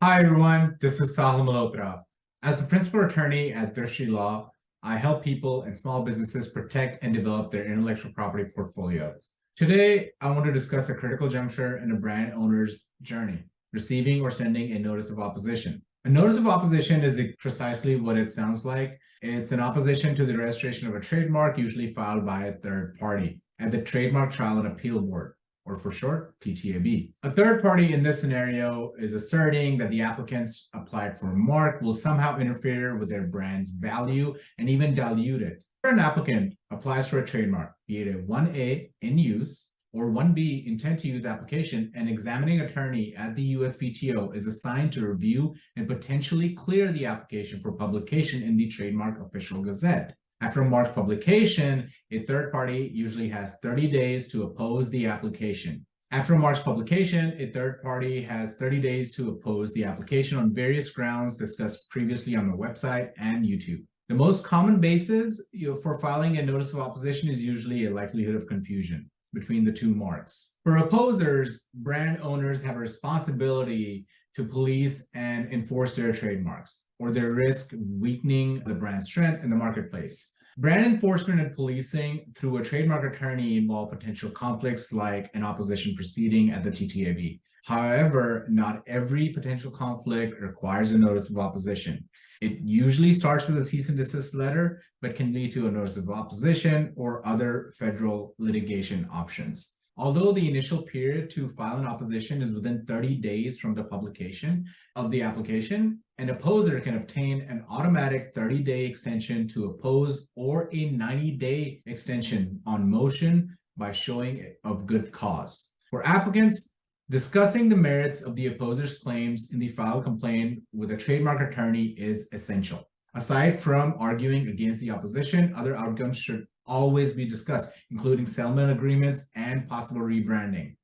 Hi, everyone. This is Sahil Malhotra. As the principal attorney at Drishti Law, I help people and small businesses protect and develop their intellectual property portfolios. Today, I want to discuss a critical juncture in a brand owner's journey, receiving or sending a notice of opposition. A notice of opposition is precisely what it sounds like. It's an opposition to the registration of a trademark, usually filed by a third party at the Trademark Trial and Appeal Board, or for short, TTAB. A third party in this scenario is asserting that the applicants applied for a mark will somehow interfere with their brand's value and even dilute it. If an applicant applies for a trademark, be it a 1A in use or 1B intent to use application, an examining attorney at the USPTO is assigned to review and potentially clear the application for publication in the Trademark Official Gazette. After a mark's publication, a third party usually has 30 days to oppose the application. After a mark's publication, a third party has 30 days to oppose the application on various grounds discussed previously on the website and YouTube. The most common basis for filing a notice of opposition is usually a likelihood of confusion between the two marks. For opposers, brand owners have a responsibility to police and enforce their trademarks, or they risk weakening the brand strength in the marketplace. Brand enforcement and policing through a trademark attorney involve potential conflicts like an opposition proceeding at the TTAB. However, not every potential conflict requires a notice of opposition. It usually starts with a cease and desist letter, but can lead to a notice of opposition or other federal litigation options. Although the initial period to file an opposition is within 30 days from the publication of the application, an opposer can obtain an automatic 30-day extension to oppose or a 90-day extension on motion by showing of good cause. For applicants, discussing the merits of the opposer's claims in the filed complaint with a trademark attorney is essential. Aside from arguing against the opposition, other outcomes should always be discussed, including settlement agreements and possible rebranding.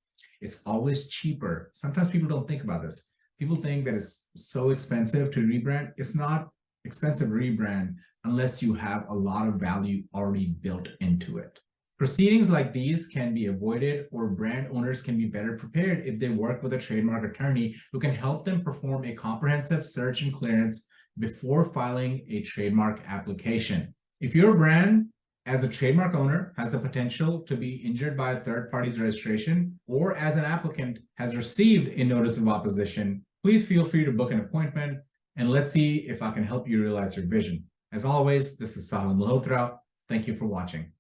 It's always cheaper. Sometimes people don't think about this. People think that it's so expensive to rebrand. It's not expensive to rebrand unless you have a lot of value already built into it. Proceedings like these can be avoided, or brand owners can be better prepared if they work with a trademark attorney who can help them perform a comprehensive search and clearance before filing a trademark application. If your brand as a trademark owner has the potential to be injured by a third party's registration, or as an applicant has received a notice of opposition, please feel free to book an appointment and let's see if I can help you realize your vision. As always, this is Sahil Malhotra. Thank you for watching.